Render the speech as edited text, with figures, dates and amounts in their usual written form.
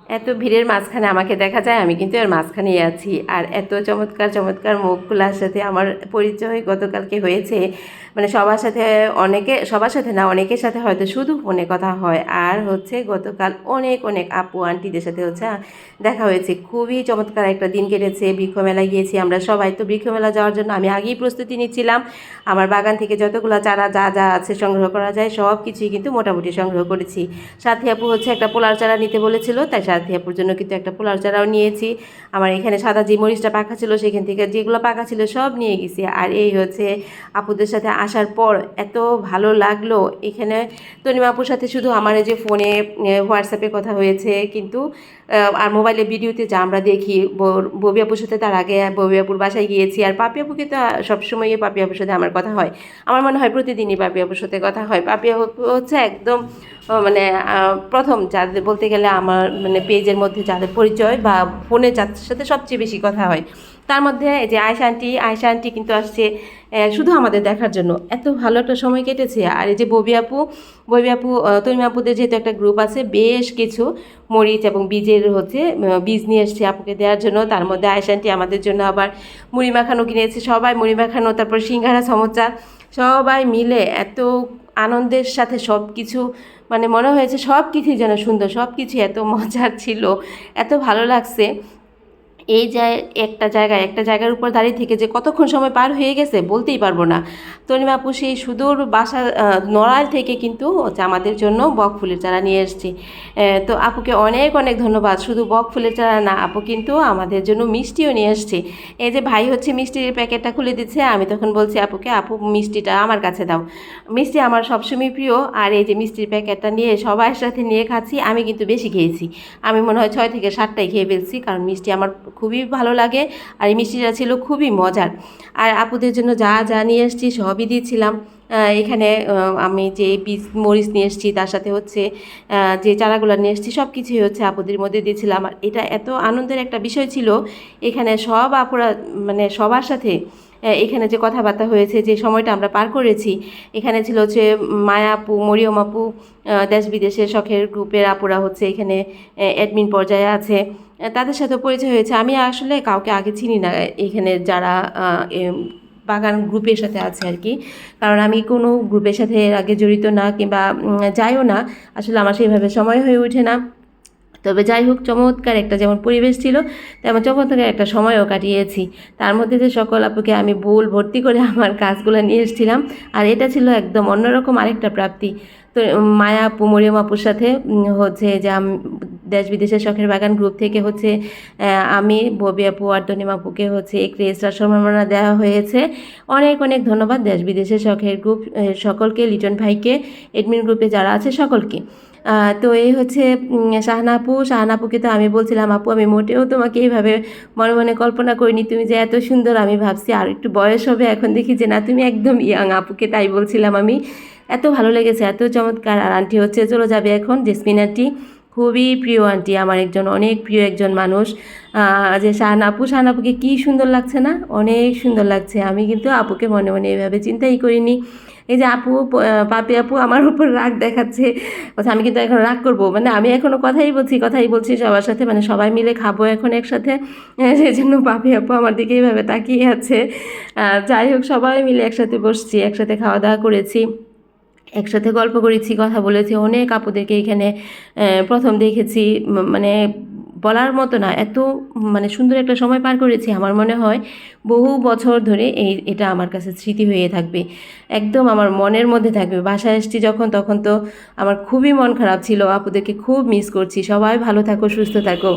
এত ভিড়ের মাঝখানে আমাকে দেখা যায়, আমি কিন্তু এর মাঝখানেই আছি। আর এত চমৎকার চমৎকার মুখগুলার সাথে আমার পরিচয় গতকালকে হয়েছে। মানে সবার সাথে না, অনেকের সাথে হয়তো শুধু ফোনে কথা হয়। আর হচ্ছে গতকাল অনেক অনেক আপু আন্টিদের সাথে হচ্ছে দেখা হয়েছে। খুবই চমৎকার একটা দিন কেটেছে। বৃক্ষমেলায় গিয়েছি আমরা সবাই। তো বৃক্ষমেলা যাওয়ার জন্য আমি আগেই প্রস্তুতি নিচ্ছিলাম। আমার বাগান থেকে যতগুলো চারা যা যা আছে সংগ্রহ করা যায় সব কিছুই কিন্তু মোটামুটি সংগ্রহ করেছি। সাথী আপু হচ্ছে একটা পোলার চারা নিতে বলেছিল, তাই সাথী আপুর জন্য কিন্তু একটা পোলার চারাও নিয়েছি। আমার এখানে সাদা যে মরিচটা পাকা ছিল সেখান থেকে যেগুলো পাকা ছিল সব নিয়ে গেছি। আর এই হচ্ছে আপুদের সাথে আসার পর এত ভালো লাগলো। এখানে তনিমা আপুর সাথে শুধু আমার এই যে ফোনে হোয়াটসঅ্যাপে কথা হয়েছে, কিন্তু আর মোবাইলে ভিডিওতে যা আমরা দেখি, ববি আপুর সাথে তার আগে ববি আপুর বাসায় গিয়েছি। আর পাপি আপুকে তো সবসময়ই পাপি আপুর সাথে আমার কথা হয়। আমার মনে হয় প্রতিদিনই পাপি আপুর সাথে কথা হয়। পাপি আপু হচ্ছে একদম মানে প্রথম যাদের বলতে গেলে আমার মানে পেজের মধ্যে যাদের পরিচয় বা ফোনে যাদের সাথে সবচেয়ে বেশি কথা হয়, তার মধ্যে এই যে আয়শা আন্টি কিন্তু আসছে শুধু আমাদের দেখার জন্য। এত ভালো একটা সময় কেটেছে। আর এই যে ববি আপু তৈমি আপুদের যেহেতু একটা গ্রুপ আছে, বেশ কিছু মরিচ এবং বীজের হচ্ছে বীজ নিয়ে এসছে আপুকে দেওয়ার জন্য। তার মধ্যে আয়শা আন্টি আমাদের জন্য আবার মুড়ি মাখানো কিনেছে, সবাই মুড়ি মাখানো, তারপর সিঙ্গারা সমোসা সবাই মিলে এত আনন্দের সাথে সব কিছু, মানে মনে হয়েছে সব কিছুই যেন সুন্দর, সব কিছু এত মজার ছিল, এত ভালো লাগছে। এই যে একটা জায়গার উপর দাঁড়িয়ে থেকে যে কতক্ষণ সময় পার হয়ে গেছে বলতেই পারবো না। তনিমা আপু সেই সুদূর বাসা নড়াইল থেকে কিন্তু হচ্ছে আমাদের জন্য বক ফুলের চারা নিয়ে এসেছি। তো আপুকে অনেক অনেক ধন্যবাদ। শুধু বক ফুলের চারা না, আপু কিন্তু আমাদের জন্য মিষ্টিও নিয়ে এসছে। এই যে ভাই হচ্ছে মিষ্টির প্যাকেটটা খুলে দিচ্ছে, আমি তখন বলছি আপুকে, আপু মিষ্টিটা আমার কাছে দাও। মিষ্টি আমার সবসময় প্রিয়। আর এই যে মিষ্টির প্যাকেটটা নিয়ে সবার সাথে নিয়ে খাচ্ছি। আমি কিন্তু বেশি খেয়েছি, আমি মনে হয় 6 থেকে 7টাই খেয়ে ফেলছি, কারণ মিষ্টি আমার খুবই ভালো লাগে। আর এই মিষ্টিটা ছিল খুবই মজার। আর আপুদের জন্য যা যা নিয়ে এসেছি সবই দিয়েছিলাম। এখানে আমি যে বীজ মরিচ নিয়ে এসেছি, তার সাথে হচ্ছে যে চারাগুলো নিয়ে এসেছি সব কিছুই হচ্ছে আপুদের মধ্যে দিয়েছিলাম। আর এটা এত আনন্দের একটা বিষয় ছিল, এখানে সব আপুরা মানে সবার সাথে এখানে যে কথাবার্তা হয়েছে, যে সময়টা আমরা পার করেছি, এখানে ছিল হচ্ছে মায়া আপু, মরিয়ম আপু, দেশ বিদেশের শখের গ্রুপের আপুরা হচ্ছে এখানে অ্যাডমিন পর্যায়ে আছে। তাদের সাথে পরিচয় হয়েছে। আমি আসলে কাউকে আগে চিনি না এখানে যারা বাগান গ্রুপের সাথে আছে আর কি, কারণ আমি কোনো গ্রুপের সাথে এর আগে জড়িত না, কিংবা যাইও না। আসলে আমার সেইভাবে সময় হয়ে ওঠে না। তবে যাই হোক, চমৎকার একটা যেমন পরিবেশ ছিল, তেমন চমৎকার একটা সময়ও কাটিয়েছি। তার মধ্যে যে সকল আপুকে আমি বোল ভর্তি করে আমার কাজগুলো নিয়ে এসেছিলাম। আর এটা ছিল একদম অন্যরকম আরেকটা প্রাপ্তি। তো মায়া আপু, মরিয়ম আপুর সাথে হচ্ছে যে দেশ বিদেশের শখের বাগান গ্রুপ থেকে হচ্ছে আমি, ববি আপু আর তনিমা আপুকে হচ্ছে এক রেজিস্ট্রার সম্মাননা দেওয়া হয়েছে। অনেক অনেক ধন্যবাদ দেশ বিদেশের শখের গ্রুপ সকলকে, লিটন ভাইকে, এডমিন গ্রুপে যারা আছে সকলকে। তো এই হচ্ছে শাহানা আপুকে তো আমি বলছিলাম, আপু আমি মোটেও তোমাকে এইভাবে মনে মনে কল্পনা করিনি, তুমি যে এত সুন্দর। আমি ভাবছি আর একটু বয়স হবে, এখন দেখি যে না, তুমি একদম ইয়াং। আপুকে তাই বলছিলাম আমি। এত ভালো লেগেছে, এত চমৎকার। আর আন্টি হচ্ছে চলে যাবে এখন, জেসমিন আন্টি, খুবই প্রিয় আন্টি, আমার একজন অনেক প্রিয় একজন মানুষ। যে শাহানাপুকে কী সুন্দর লাগছে না, অনেক সুন্দর লাগছে। আমি কিন্তু আপুকে মনে মনে এভাবে চিন্তাই করিনি। এই যে পাপি আপু আমার উপর রাগ দেখাচ্ছে, বলছে আমি কিন্তু এখন রাগ করবো, মানে আমি এখনও কথাই বলছি সবার সাথে, মানে সবাই মিলে খাবো এখন একসাথে, সেই জন্য পাপি আপু আমার দিকে এইভাবে তাকিয়ে আছে। যাই হোক, সবাই মিলে একসাথে বসছি, একসাথে খাওয়া দাওয়া করেছি, একসাথে গল্প করেছি, কথা বলেছি। অনেক আপুদেরকে এখানে প্রথম দেখেছি, মানে বলার মতো না, এত মানে সুন্দর একটা সময় পার করেছি। আমার মনে হয় বহু বছর ধরে এটা আমার কাছে স্মৃতি হয়ে থাকবে, একদম আমার মনের মধ্যে থাকবে। বাসায় এসেছি যখন, তখন তো আমার খুবই মন খারাপ ছিল, আপুদেরকে খুব মিস করছি। সবাই ভালো থাকো, সুস্থ থাকো।